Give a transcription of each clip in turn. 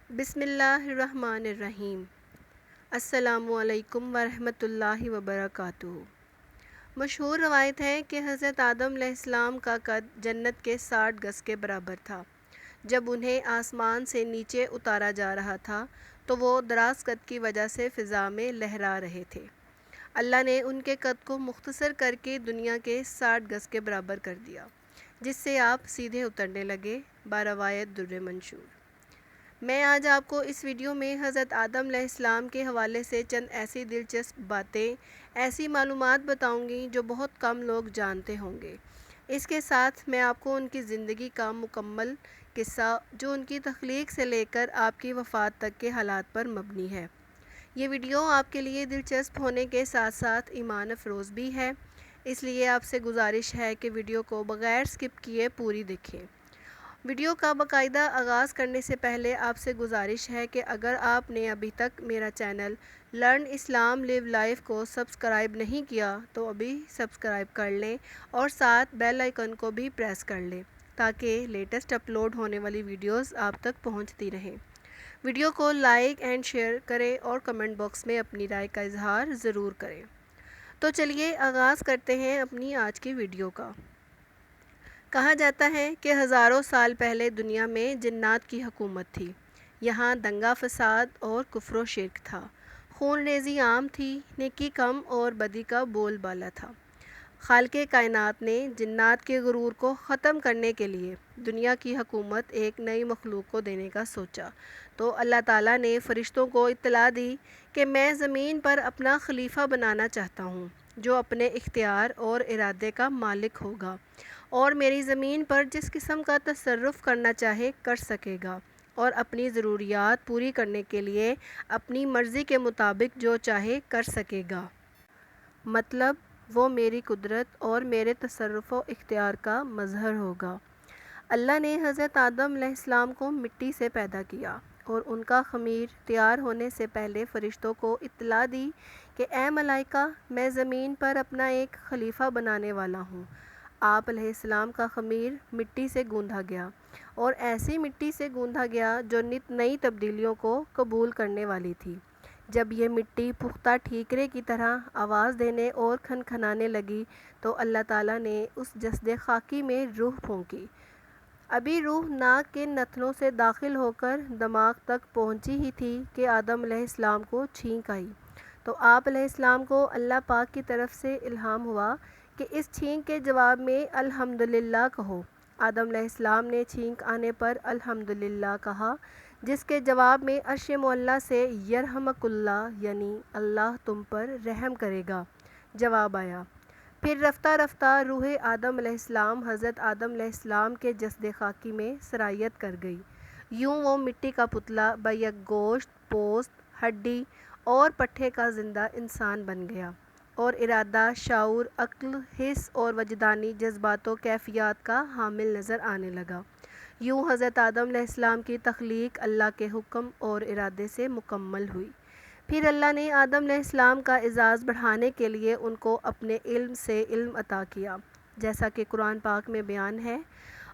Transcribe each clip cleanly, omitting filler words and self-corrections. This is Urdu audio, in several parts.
بسم اللہ الرحمن الرحیم۔ السلام علیکم ورحمۃ اللہ وبرکاتہ۔ مشہور روایت ہے کہ حضرت آدم علیہ السلام کا قد جنت کے 60 گز کے برابر تھا۔ جب انہیں آسمان سے نیچے اتارا جا رہا تھا تو وہ دراز قد کی وجہ سے فضا میں لہرا رہے تھے۔ اللہ نے ان کے قد کو مختصر کر کے دنیا کے 60 گز کے برابر کر دیا، جس سے آپ سیدھے اترنے لگے، باروایت در منشور۔ میں آج آپ کو اس ویڈیو میں حضرت آدم علیہ السلام کے حوالے سے چند ایسی دلچسپ باتیں، ایسی معلومات بتاؤں گی جو بہت کم لوگ جانتے ہوں گے۔ اس کے ساتھ میں آپ کو ان کی زندگی کا مکمل قصہ، جو ان کی تخلیق سے لے کر آپ کی وفات تک کے حالات پر مبنی ہے۔ یہ ویڈیو آپ کے لیے دلچسپ ہونے کے ساتھ ساتھ ایمان افروز بھی ہے، اس لیے آپ سے گزارش ہے کہ ویڈیو کو بغیر سکپ کیے پوری دیکھیں۔ ویڈیو کا باقاعدہ آغاز کرنے سے پہلے آپ سے گزارش ہے کہ اگر آپ نے ابھی تک میرا چینل لرن اسلام لیو لائف کو سبسکرائب نہیں کیا تو ابھی سبسکرائب کر لیں اور ساتھ بیل آئیکن کو بھی پریس کر لیں تاکہ لیٹسٹ اپلوڈ ہونے والی ویڈیوز آپ تک پہنچتی رہیں۔ ویڈیو کو لائک اینڈ شیئر کریں اور کمنٹ باکس میں اپنی رائے کا اظہار ضرور کریں۔ تو چلیے آغاز کرتے ہیں اپنی آج کی ویڈیو کا۔ کہا جاتا ہے کہ ہزاروں سال پہلے دنیا میں جنات کی حکومت تھی۔ یہاں دنگا فساد اور کفر و شرک تھا، خون ریزی عام تھی، نیکی کم اور بدی کا بول بالا تھا۔ خالق کائنات نے جنات کے غرور کو ختم کرنے کے لیے دنیا کی حکومت ایک نئی مخلوق کو دینے کا سوچا، تو اللہ تعالیٰ نے فرشتوں کو اطلاع دی کہ میں زمین پر اپنا خلیفہ بنانا چاہتا ہوں، جو اپنے اختیار اور ارادے کا مالک ہوگا اور میری زمین پر جس قسم کا تصرف کرنا چاہے کر سکے گا، اور اپنی ضروریات پوری کرنے کے لیے اپنی مرضی کے مطابق جو چاہے کر سکے گا۔ مطلب وہ میری قدرت اور میرے تصرف و اختیار کا مظہر ہوگا۔ اللہ نے حضرت آدم علیہ السلام کو مٹی سے پیدا کیا اور ان کا خمیر تیار ہونے سے پہلے فرشتوں کو اطلاع دی کہ اے ملائکہ، میں زمین پر اپنا ایک خلیفہ بنانے والا ہوں۔ آپ علیہ السلام کا خمیر مٹی سے گوندھا گیا اور ایسی مٹی سے گوندھا گیا جو نت نئی تبدیلیوں کو قبول کرنے والی تھی۔ جب یہ مٹی پختہ ٹھیکرے کی طرح آواز دینے اور کھنکھنانے لگی تو اللہ تعالیٰ نے اس جسد خاکی میں روح پھونکی۔ ابھی روح ناک کے نتنوں سے داخل ہو کر دماغ تک پہنچی ہی تھی کہ آدم علیہ السلام کو چھینک آئی، تو آپ علیہ السلام کو اللہ پاک کی طرف سے الہام ہوا کہ اس چھینک کے جواب میں الحمدللہ کہو۔ آدم علیہ السلام نے چھینک آنے پر الحمدللہ کہا، جس کے جواب میں عرش معلیٰ سے یرحمک اللہ، یعنی اللہ تم پر رحم کرے گا، جواب آیا۔ پھر رفتہ رفتہ روح آدم علیہ السلام حضرت آدم علیہ السلام کے جسد خاکی میں سرایت کر گئی۔ یوں وہ مٹی کا پتلا بیک گوشت، پوست، ہڈی اور پٹھے کا زندہ انسان بن گیا اور ارادہ، شعور، عقل، حس اور وجدانی جذبات و کیفیات کا حامل نظر آنے لگا۔ یوں حضرت آدم علیہ السلام کی تخلیق اللہ کے حکم اور ارادے سے مکمل ہوئی۔ پھر اللہ نے آدم علیہ السلام کا اعزاز بڑھانے کے لیے ان کو اپنے علم سے علم عطا کیا، جیسا کہ قرآن پاک میں بیان ہے،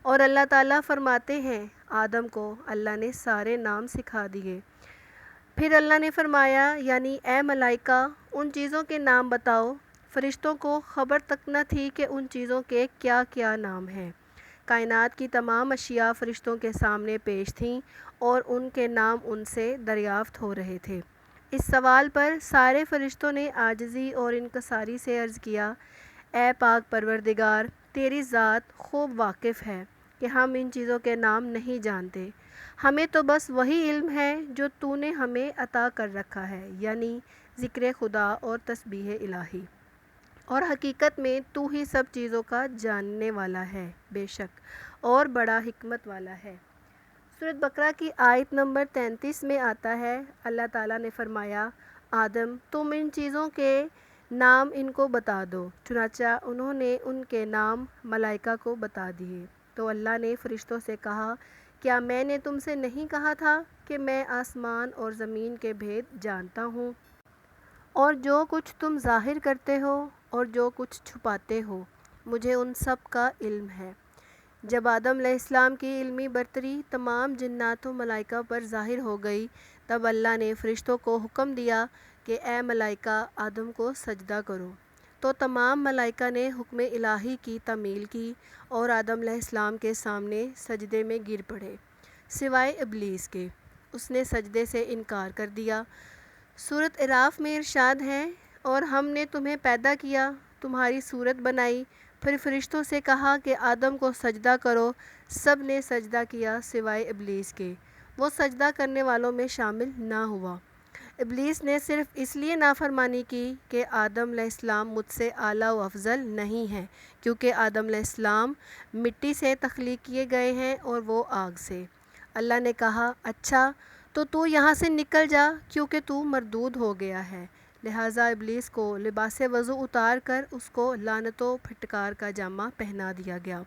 اور اللہ تعالیٰ فرماتے ہیں آدم کو اللہ نے سارے نام سکھا دیے۔ پھر اللہ نے فرمایا، یعنی اے ملائکہ، ان چیزوں کے نام بتاؤ۔ فرشتوں کو خبر تک نہ تھی کہ ان چیزوں کے کیا کیا نام ہیں۔ کائنات کی تمام اشیاء فرشتوں کے سامنے پیش تھیں اور ان کے نام ان سے دریافت ہو رہے تھے۔ اس سوال پر سارے فرشتوں نے عاجزی اور انکساری سے عرض کیا، اے پاک پروردگار، تیری ذات خوب واقف ہے کہ ہم ان چیزوں کے نام نہیں جانتے۔ ہمیں تو بس وہی علم ہے جو تو نے ہمیں عطا کر رکھا ہے، یعنی ذکر خدا اور تسبیح الہی، اور حقیقت میں تو ہی سب چیزوں کا جاننے والا ہے، بے شک، اور بڑا حکمت والا ہے۔ سورۃ بقرہ کی آیت نمبر 33 میں آتا ہے، اللہ تعالیٰ نے فرمایا، آدم، تم ان چیزوں کے نام ان کو بتا دو۔ چنانچہ انہوں نے ان کے نام ملائکہ کو بتا دیے۔ تو اللہ نے فرشتوں سے کہا، کیا میں نے تم سے نہیں کہا تھا کہ میں آسمان اور زمین کے بھید جانتا ہوں، اور جو کچھ تم ظاہر کرتے ہو اور جو کچھ چھپاتے ہو، مجھے ان سب کا علم ہے۔ جب آدم علیہ السلام کی علمی برتری تمام جنات و ملائکہ پر ظاہر ہو گئی، تب اللہ نے فرشتوں کو حکم دیا کہ اے ملائکہ آدم کو سجدہ کرو، تو تمام ملائکہ نے حکم الہی کی تعمیل کی اور آدم علیہ السلام کے سامنے سجدے میں گر پڑے، سوائے ابلیس کے، اس نے سجدے سے انکار کر دیا۔ سورۃ اعراف میں ارشاد ہے، اور ہم نے تمہیں پیدا کیا، تمہاری صورت بنائی، پھر فرشتوں سے کہا کہ آدم کو سجدہ کرو، سب نے سجدہ کیا سوائے ابلیس کے، وہ سجدہ کرنے والوں میں شامل نہ ہوا۔ ابلیس نے صرف اس لیے نافرمانی کی کہ آدم علیہ السلام مجھ سے اعلیٰ و افضل نہیں ہیں، کیونکہ آدم علیہ السلام مٹی سے تخلیق کیے گئے ہیں اور وہ آگ سے۔ اللہ نے کہا، اچھا تو یہاں سے نکل جا، کیونکہ تو مردود ہو گیا ہے۔ لہٰذا ابلیس کو لباس وضو اتار کر اس کو لعنت و پھٹکار کا جامہ پہنا دیا گیا۔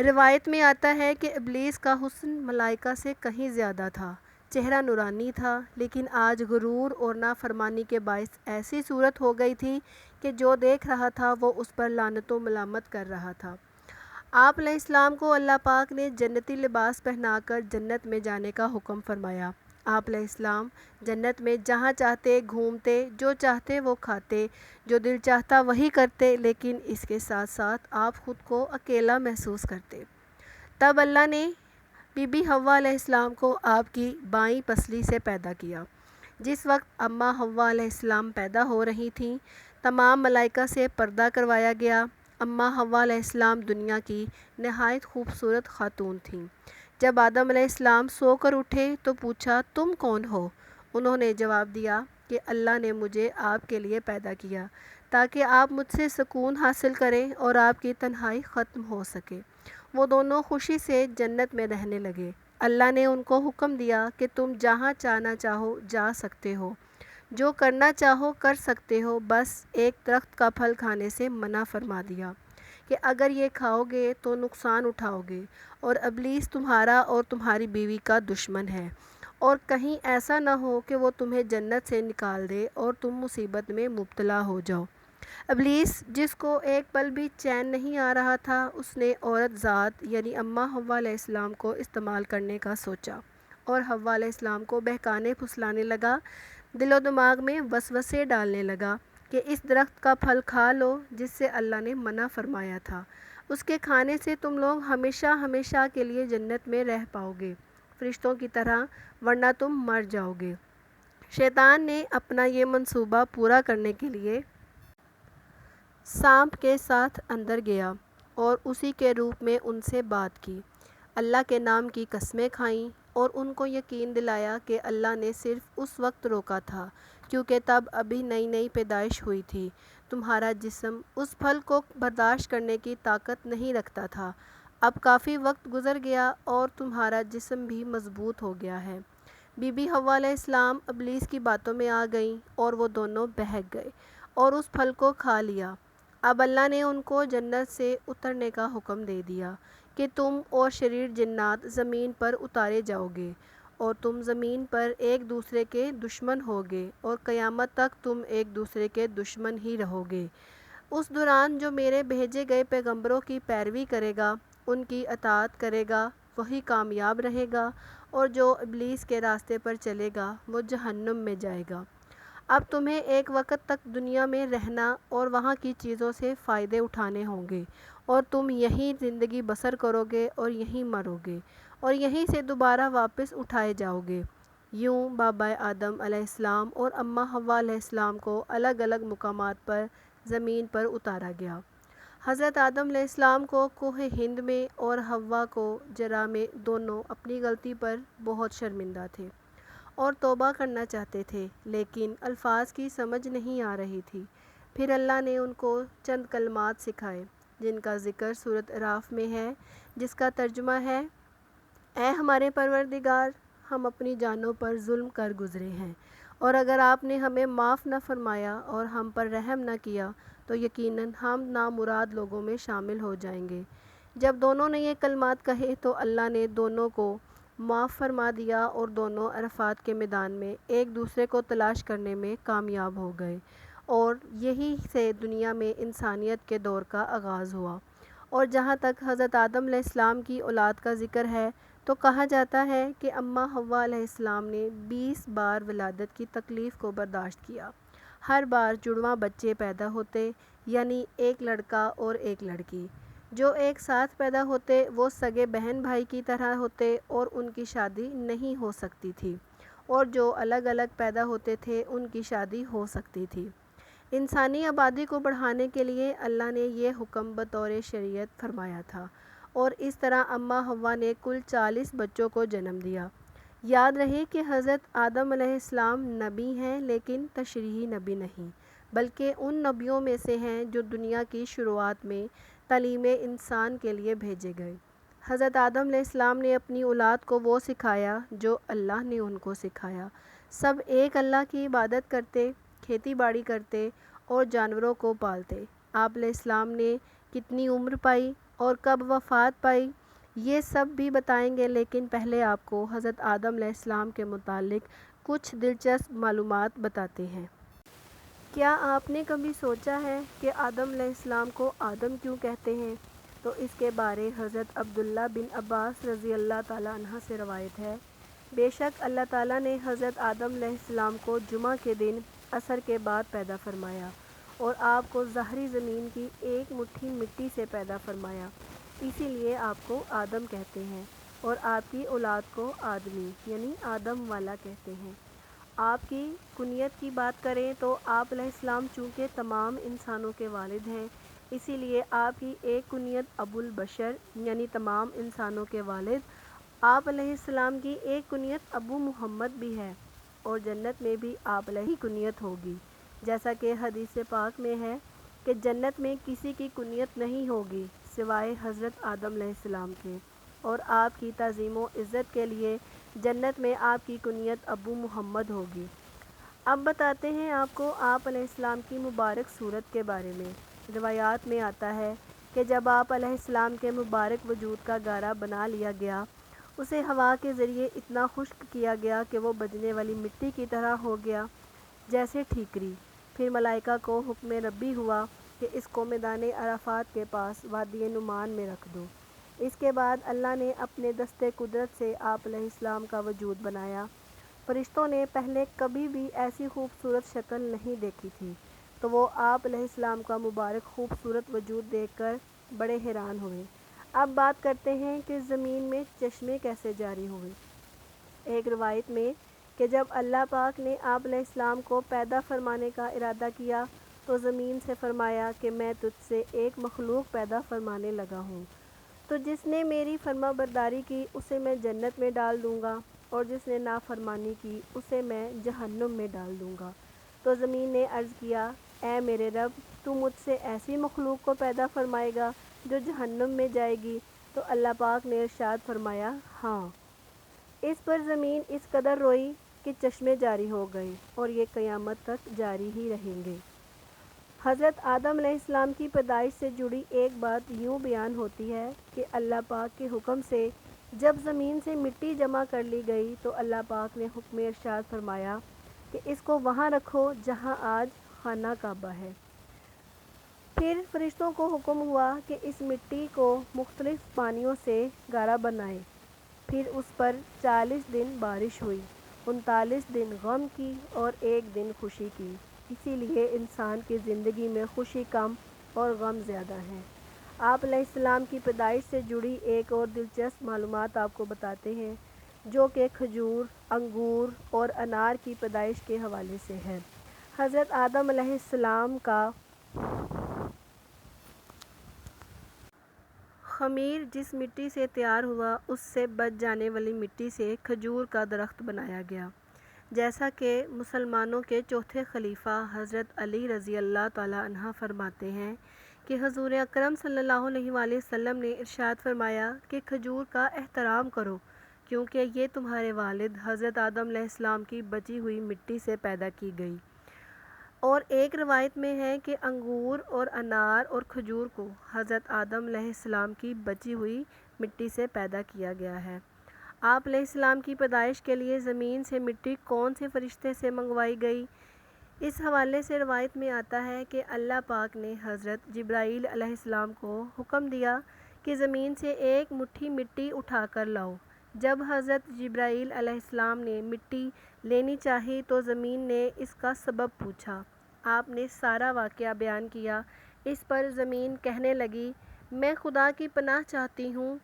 روایت میں آتا ہے کہ ابلیس کا حسن ملائکہ سے کہیں زیادہ تھا، چہرہ نورانی تھا، لیکن آج غرور اور نافرمانی کے باعث ایسی صورت ہو گئی تھی کہ جو دیکھ رہا تھا وہ اس پر لعنت و ملامت کر رہا تھا۔ آپ علیہ السلام کو اللہ پاک نے جنتی لباس پہنا کر جنت میں جانے کا حکم فرمایا۔ آپ علیہ السلام جنت میں جہاں چاہتے گھومتے، جو چاہتے وہ کھاتے، جو دل چاہتا وہی کرتے، لیکن اس کے ساتھ ساتھ آپ خود کو اکیلا محسوس کرتے۔ تب اللہ نے بی بی حوا علیہ السلام کو آپ کی بائیں پسلی سے پیدا کیا۔ جس وقت اماں حوا علیہ السلام پیدا ہو رہی تھیں، تمام ملائکہ سے پردہ کروایا گیا۔ اماں حوا علیہ السلام دنیا کی نہایت خوبصورت خاتون تھیں۔ جب آدم علیہ السلام سو کر اٹھے تو پوچھا، تم کون ہو؟ انہوں نے جواب دیا کہ اللہ نے مجھے آپ کے لیے پیدا کیا تاکہ آپ مجھ سے سکون حاصل کریں اور آپ کی تنہائی ختم ہو سکے۔ وہ دونوں خوشی سے جنت میں رہنے لگے۔ اللہ نے ان کو حکم دیا کہ تم جہاں جانا چاہو جا سکتے ہو، جو کرنا چاہو کر سکتے ہو، بس ایک درخت کا پھل کھانے سے منع فرما دیا کہ اگر یہ کھاؤ گے تو نقصان اٹھاؤ گے، اور ابلیس تمہارا اور تمہاری بیوی کا دشمن ہے، اور کہیں ایسا نہ ہو کہ وہ تمہیں جنت سے نکال دے اور تم مصیبت میں مبتلا ہو جاؤ۔ ابلیس، جس کو ایک پل بھی چین نہیں آ رہا تھا، اس نے عورت ذات یعنی اماں حوا علیہ السلام کو استعمال کرنے کا سوچا اور حوا علیہ السلام کو بہکانے پھسلانے لگا، دل و دماغ میں وسوسے ڈالنے لگا کہ اس درخت کا پھل کھا لو جس سے اللہ نے منع فرمایا تھا، اس کے کھانے سے تم لوگ ہمیشہ ہمیشہ کے لیے جنت میں رہ پاؤ گے فرشتوں کی طرح، ورنہ تم مر جاؤ گے۔ شیطان نے اپنا یہ منصوبہ پورا کرنے کے لیے سانپ کے ساتھ اندر گیا اور اسی کے روپ میں ان سے بات کی، اللہ کے نام کی قسمیں کھائیں اور ان کو یقین دلایا کہ اللہ نے صرف اس وقت روکا تھا کیونکہ تب ابھی نئی نئی پیدائش ہوئی تھی، تمہارا جسم اس پھل کو برداشت کرنے کی طاقت نہیں رکھتا تھا، اب کافی وقت گزر گیا اور تمہارا جسم بھی مضبوط ہو گیا ہے۔ بی بی حوا علیہ السلام ابلیس کی باتوں میں آ گئیں اور وہ دونوں بہک گئے اور اس پھل کو کھا لیا۔ اب اللہ نے ان کو جنت سے اترنے کا حکم دے دیا کہ تم اور شریر جنات زمین پر اتارے جاؤ گے اور تم زمین پر ایک دوسرے کے دشمن ہوگے اور قیامت تک تم ایک دوسرے کے دشمن ہی رہو گے۔ اس دوران جو میرے بھیجے گئے پیغمبروں کی پیروی کرے گا، ان کی اطاعت کرے گا، وہی کامیاب رہے گا، اور جو ابلیس کے راستے پر چلے گا وہ جہنم میں جائے گا۔ اب تمہیں ایک وقت تک دنیا میں رہنا اور وہاں کی چیزوں سے فائدے اٹھانے ہوں گے، اور تم یہیں زندگی بسر کرو گے اور یہیں مرو گے اور یہیں سے دوبارہ واپس اٹھائے جاؤ گے۔ یوں بابا آدم علیہ السلام اور اماں حوا علیہ السلام کو الگ الگ مقامات پر زمین پر اتارا گیا۔ حضرت آدم علیہ السلام کو کوہ ہند میں اور حوا کو جرہ میں دونوں اپنی غلطی پر بہت شرمندہ تھے اور توبہ کرنا چاہتے تھے، لیکن الفاظ کی سمجھ نہیں آ رہی تھی۔ پھر اللہ نے ان کو چند کلمات سکھائے جن کا ذکر سورۃ اعراف میں ہے، جس کا ترجمہ ہے، اے ہمارے پروردگار، ہم اپنی جانوں پر ظلم کر گزرے ہیں، اور اگر آپ نے ہمیں معاف نہ فرمایا اور ہم پر رحم نہ کیا تو یقیناً ہم نامراد لوگوں میں شامل ہو جائیں گے۔ جب دونوں نے یہ کلمات کہے تو اللہ نے دونوں کو معاف فرما دیا اور دونوں عرفات کے میدان میں ایک دوسرے کو تلاش کرنے میں کامیاب ہو گئے، اور یہی سے دنیا میں انسانیت کے دور کا آغاز ہوا، اور جہاں تک حضرت آدم علیہ السلام کی اولاد کا ذکر ہے تو کہا جاتا ہے کہ اماں حوا علیہ السلام نے 20 بار ولادت کی تکلیف کو برداشت کیا۔ ہر بار جڑواں بچے پیدا ہوتے، یعنی ایک لڑکا اور ایک لڑکی۔ جو ایک ساتھ پیدا ہوتے وہ سگے بہن بھائی کی طرح ہوتے اور ان کی شادی نہیں ہو سکتی تھی، اور جو الگ الگ پیدا ہوتے تھے ان کی شادی ہو سکتی تھی۔ انسانی آبادی کو بڑھانے کے لیے اللہ نے یہ حکم بطور شریعت فرمایا تھا، اور اس طرح اماں حوا نے کل 40 بچوں کو جنم دیا۔ یاد رہے کہ حضرت آدم علیہ السلام نبی ہیں، لیکن تشریعی نبی نہیں، بلکہ ان نبیوں میں سے ہیں جو دنیا کی شروعات میں تعلیم انسان کے لیے بھیجے گئے۔ حضرت آدم علیہ السلام نے اپنی اولاد کو وہ سکھایا جو اللہ نے ان کو سکھایا۔ سب ایک اللہ کی عبادت کرتے، کھیتی باڑی کرتے اور جانوروں کو پالتے۔ آپ علیہ السلام نے کتنی عمر پائی اور کب وفات پائی یہ سب بھی بتائیں گے، لیکن پہلے آپ کو حضرت آدم علیہ السلام کے متعلق کچھ دلچسپ معلومات بتاتے ہیں۔ کیا آپ نے کبھی سوچا ہے کہ آدم علیہ السلام کو آدم کیوں کہتے ہیں؟ تو اس کے بارے حضرت عبداللہ بن عباس رضی اللہ تعالیٰ عنہ سے روایت ہے، بے شک اللہ تعالیٰ نے حضرت آدم علیہ السلام کو جمعہ کے دن عصر کے بعد پیدا فرمایا اور آپ کو ظاہری زمین کی ایک مٹھی مٹی سے پیدا فرمایا، اسی لیے آپ کو آدم کہتے ہیں، اور آپ کی اولاد کو آدمی یعنی آدم والا کہتے ہیں۔ آپ کی کنیت کی بات کریں تو آپ علیہ السلام چونکہ تمام انسانوں کے والد ہیں، اسی لیے آپ کی ایک کنیت ابو البشر یعنی تمام انسانوں کے والد۔ آپ علیہ السلام کی ایک کنیت ابو محمد بھی ہے، اور جنت میں بھی آپ علیہ کی کنیت ہوگی، جیسا کہ حدیث پاک میں ہے کہ جنت میں کسی کی کنیت نہیں ہوگی سوائے حضرت آدم علیہ السلام کے، اور آپ کی تعظیم و عزت کے لیے جنت میں آپ کی کنیت ابو محمد ہوگی۔ اب بتاتے ہیں آپ کو آپ علیہ السلام کی مبارک صورت کے بارے میں۔ روایات میں آتا ہے کہ جب آپ علیہ السلام کے مبارک وجود کا گارہ بنا لیا گیا، اسے ہوا کے ذریعے اتنا خشک کیا گیا کہ وہ بجنے والی مٹی کی طرح ہو گیا جیسے ٹھیکری۔ پھر ملائکہ کو حکم ربی ہوا کہ اس کو میدان عرفات کے پاس وادی نعمان میں رکھ دو۔ اس کے بعد اللہ نے اپنے دست قدرت سے آپ علیہ السلام کا وجود بنایا۔ فرشتوں نے پہلے کبھی بھی ایسی خوبصورت شکل نہیں دیکھی تھی، تو وہ آپ علیہ السلام کا مبارک خوبصورت وجود دیکھ کر بڑے حیران ہوئے۔ اب بات کرتے ہیں کہ زمین میں چشمے کیسے جاری ہوئے۔ ایک روایت میں کہ جب اللہ پاک نے آپ علیہ السلام کو پیدا فرمانے کا ارادہ کیا تو زمین سے فرمایا کہ میں تجھ سے ایک مخلوق پیدا فرمانے لگا ہوں، تو جس نے میری فرما برداری کی اسے میں جنت میں ڈال دوں گا، اور جس نے نافرمانی کی اسے میں جہنم میں ڈال دوں گا۔ تو زمین نے عرض کیا، اے میرے رب، تو مجھ سے ایسی مخلوق کو پیدا فرمائے گا جو جہنم میں جائے گی؟ تو اللہ پاک نے ارشاد فرمایا، ہاں۔ اس پر زمین اس قدر روئی کہ چشمے جاری ہو گئے، اور یہ قیامت تک جاری ہی رہیں گے۔ حضرت آدم علیہ السلام کی پیدائش سے جڑی ایک بات یوں بیان ہوتی ہے کہ اللہ پاک کے حکم سے جب زمین سے مٹی جمع کر لی گئی تو اللہ پاک نے حکم ارشاد فرمایا کہ اس کو وہاں رکھو جہاں آج خانہ کعبہ ہے۔ پھر فرشتوں کو حکم ہوا کہ اس مٹی کو مختلف پانیوں سے گارہ بنائیں۔ پھر اس پر 40 دن بارش ہوئی، 39 دن غم کی اور 1 دن خوشی کی۔ اسی لیے انسان کی زندگی میں خوشی کم اور غم زیادہ ہیں۔ آپ علیہ السلام کی پیدائش سے جڑی ایک اور دلچسپ معلومات آپ کو بتاتے ہیں، جو کہ کھجور، انگور اور انار کی پیدائش کے حوالے سے ہے۔ حضرت آدم علیہ السلام کا خمیر جس مٹی سے تیار ہوا اس سے بچ جانے والی مٹی سے کھجور کا درخت بنایا گیا، جیسا کہ مسلمانوں کے چوتھے خلیفہ حضرت علی رضی اللہ تعالیٰ عنہ فرماتے ہیں کہ حضور اکرم صلی اللہ علیہ وآلہ وسلم نے ارشاد فرمایا کہ کھجور کا احترام کرو، کیونکہ یہ تمہارے والد حضرت آدم علیہ السلام کی بچی ہوئی مٹی سے پیدا کی گئی۔ اور ایک روایت میں ہے کہ انگور اور انار اور کھجور کو حضرت آدم علیہ السلام کی بچی ہوئی مٹی سے پیدا کیا گیا ہے۔ آپ علیہ السلام کی پیدائش کے لیے زمین سے مٹی کون سے فرشتے سے منگوائی گئی، اس حوالے سے روایت میں آتا ہے کہ اللہ پاک نے حضرت جبرائیل علیہ السلام کو حکم دیا کہ زمین سے ایک مٹھی مٹی اٹھا کر لاؤ۔ جب حضرت جبرائیل علیہ السلام نے مٹی لینی چاہی تو زمین نے اس کا سبب پوچھا۔ آپ نے سارا واقعہ بیان کیا۔ اس پر زمین کہنے لگی، میں خدا کی پناہ چاہتی ہوں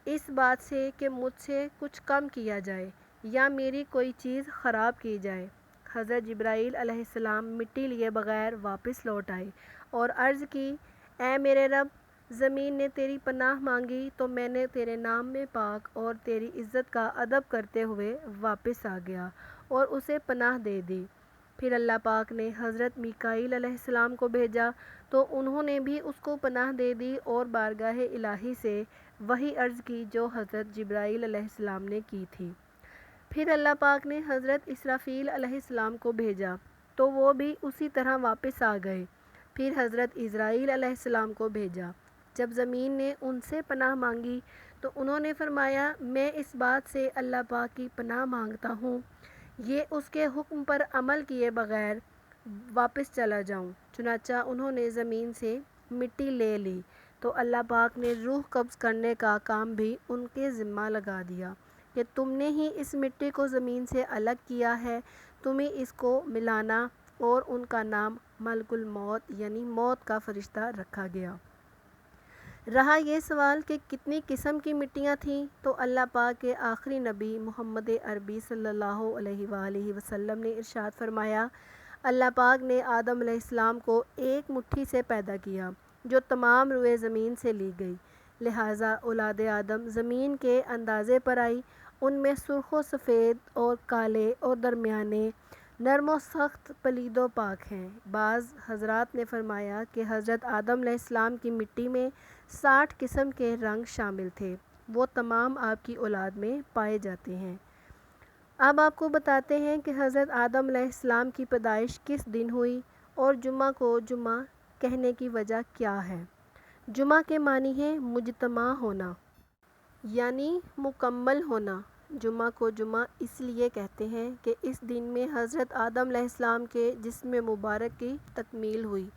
اس بات سے کہ مجھ سے کچھ کم کیا جائے یا میری کوئی چیز خراب کی جائے۔ حضرت جبرائیل علیہ السلام مٹی لیے بغیر واپس لوٹ آئے اور عرض کی، اے میرے رب، زمین نے تیری پناہ مانگی تو میں نے تیرے نام میں پاک اور تیری عزت کا ادب کرتے ہوئے واپس آ گیا اور اسے پناہ دے دی۔ پھر اللہ پاک نے حضرت میکائیل علیہ السلام کو بھیجا تو انہوں نے بھی اس کو پناہ دے دی اور بارگاہ الہی سے وہی عرض کی جو حضرت جبرائیل علیہ السلام نے کی تھی۔ پھر اللہ پاک نے حضرت اسرافیل علیہ السلام کو بھیجا تو وہ بھی اسی طرح واپس آ گئے۔ پھر حضرت عزرائیل علیہ السلام کو بھیجا۔ جب زمین نے ان سے پناہ مانگی تو انہوں نے فرمایا، میں اس بات سے اللہ پاک کی پناہ مانگتا ہوں یہ اس کے حکم پر عمل کیے بغیر واپس چلا جاؤں۔ چنانچہ انہوں نے زمین سے مٹی لے لی تو اللہ پاک نے روح قبض کرنے کا کام بھی ان کے ذمہ لگا دیا کہ تم نے ہی اس مٹی کو زمین سے الگ کیا ہے، تمہیں اس کو ملانا، اور ان کا نام ملک الموت یعنی موت کا فرشتہ رکھا گیا۔ رہا یہ سوال کہ کتنی قسم کی مٹیاں تھیں تو اللہ پاک کے آخری نبی محمد عربی صلی اللہ علیہ وآلہ وسلم نے ارشاد فرمایا، اللہ پاک نے آدم علیہ السلام کو ایک مٹھی سے پیدا کیا جو تمام روئے زمین سے لی گئی، لہٰذا اولاد آدم زمین کے اندازے پر آئی۔ ان میں سرخ و سفید اور کالے اور درمیانے، نرم و سخت، پلید و پاک ہیں۔ بعض حضرات نے فرمایا کہ حضرت آدم علیہ السلام کی مٹی میں 60 قسم کے رنگ شامل تھے، وہ تمام آپ کی اولاد میں پائے جاتے ہیں۔ اب آپ کو بتاتے ہیں کہ حضرت آدم علیہ السلام کی پیدائش کس دن ہوئی اور جمعہ کو جمعہ کہنے کی وجہ کیا ہے۔ جمعہ کے معنی ہے مجتمع ہونا، یعنی مکمل ہونا۔ جمعہ کو جمعہ اس لیے کہتے ہیں کہ اس دن میں حضرت آدم علیہ السلام کے جسم مبارک کی تکمیل ہوئی۔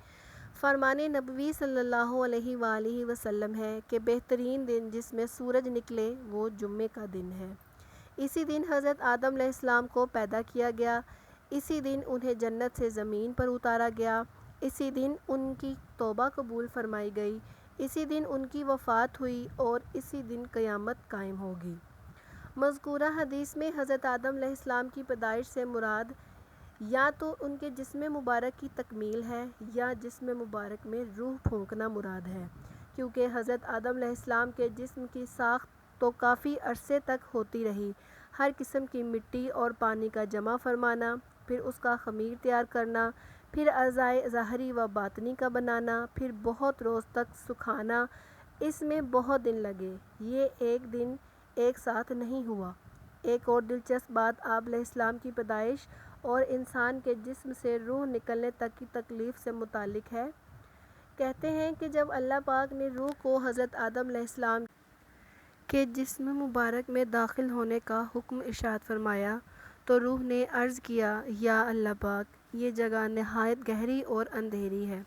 فرمان نبوی صلی اللہ علیہ وآلہ وسلم ہے کہ بہترین دن جس میں سورج نکلے وہ جمعے کا دن ہے۔ اسی دن حضرت آدم علیہ السلام کو پیدا کیا گیا، اسی دن انہیں جنت سے زمین پر اتارا گیا، اسی دن ان کی توبہ قبول فرمائی گئی، اسی دن ان کی وفات ہوئی اور اسی دن قیامت قائم ہوگی۔ مذکورہ حدیث میں حضرت آدم علیہ السلام کی پیدائش سے مراد یا تو ان کے جسم مبارک کی تکمیل ہے یا جسم مبارک میں روح پھونکنا مراد ہے، کیونکہ حضرت آدم علیہ السلام کے جسم کی ساخت تو کافی عرصے تک ہوتی رہی، ہر قسم کی مٹی اور پانی کا جمع فرمانا، پھر اس کا خمیر تیار کرنا، پھر اعضائے ظاہری و باطنی کا بنانا، پھر بہت روز تک سکھانا، اس میں بہت دن لگے، یہ ایک دن ایک ساتھ نہیں ہوا۔ ایک اور دلچسپ بات آپ علیہ السلام کی پیدائش اور انسان کے جسم سے روح نکلنے تک کی تکلیف سے متعلق ہے۔ کہتے ہیں کہ جب اللہ پاک نے روح کو حضرت آدم علیہ السلام کے جسم مبارک میں داخل ہونے کا حکم ارشاد فرمایا تو روح نے عرض کیا، یا اللہ پاک، یہ جگہ نہایت گہری اور اندھیری ہے۔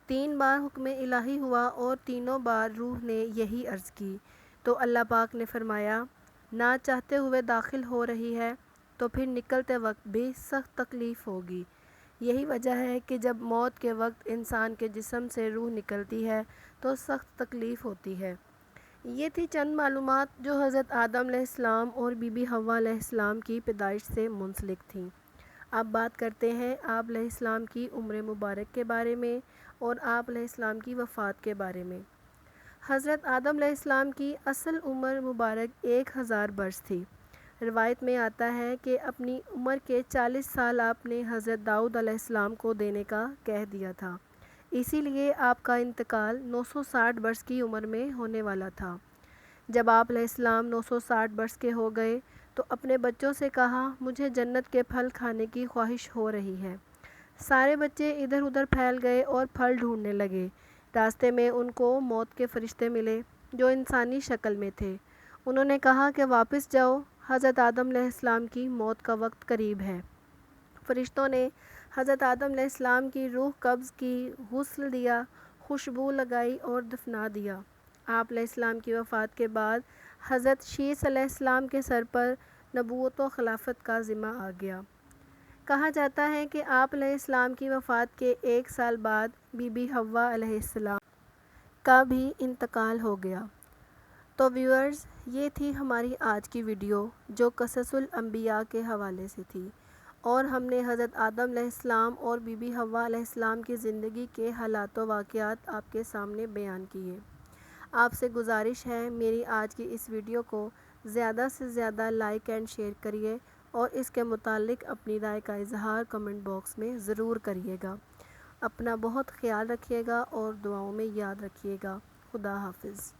3 بار حکم الہی ہوا اور تینوں بار روح نے یہی عرض کی تو اللہ پاک نے فرمایا، نہ چاہتے ہوئے داخل ہو رہی ہے تو پھر نکلتے وقت بھی سخت تکلیف ہوگی۔ یہی وجہ ہے کہ جب موت کے وقت انسان کے جسم سے روح نکلتی ہے تو سخت تکلیف ہوتی ہے۔ یہ تھی چند معلومات جو حضرت آدم علیہ السلام اور بی بی حوا علیہ السلام کی پیدائش سے منسلک تھیں۔ اب بات کرتے ہیں آپ علیہ السلام کی عمر مبارک کے بارے میں اور آپ علیہ السلام کی وفات کے بارے میں۔ حضرت آدم علیہ السلام کی اصل عمر مبارک 1000 برس تھی۔ روایت میں آتا ہے کہ اپنی عمر کے 40 سال آپ نے حضرت داؤد علیہ السلام کو دینے کا کہہ دیا تھا، اسی لیے آپ کا انتقال 960 برس کی عمر میں ہونے والا تھا۔ جب آپ علیہ السلام 960 برس کے ہو گئے تو اپنے بچوں سے کہا، مجھے جنت کے پھل کھانے کی خواہش ہو رہی ہے۔ سارے بچے ادھر ادھر پھیل گئے اور پھل ڈھونڈنے لگے۔ راستے میں ان کو موت کے فرشتے ملے جو انسانی شکل میں تھے۔ انہوں نے کہا کہ واپس جاؤ، حضرت آدم علیہ السلام کی موت کا وقت قریب ہے۔ فرشتوں نے حضرت آدم علیہ السلام کی روح قبض کی، غسل دیا، خوشبو لگائی اور دفنا دیا۔ آپ علیہ السلام کی وفات کے بعد حضرت شیس علیہ السلام کے سر پر نبوت و خلافت کا ذمہ آ گیا۔ کہا جاتا ہے کہ آپ علیہ السلام کی وفات کے 1 سال بعد بی بی حوا علیہ السلام کا بھی انتقال ہو گیا۔ تو ویورز، یہ تھی ہماری آج کی ویڈیو جو قصص الانبیاء کے حوالے سے تھی، اور ہم نے حضرت آدم علیہ السلام اور بی بی حوا علیہ السلام کی زندگی کے حالات و واقعات آپ کے سامنے بیان کیے۔ آپ سے گزارش ہے میری آج کی اس ویڈیو کو زیادہ سے زیادہ لائک اینڈ شیئر کریے، اور اس کے متعلق اپنی رائے کا اظہار کمنٹ باکس میں ضرور کریے گا۔ اپنا بہت خیال رکھیے گا اور دعاؤں میں یاد رکھیے گا۔ خدا حافظ۔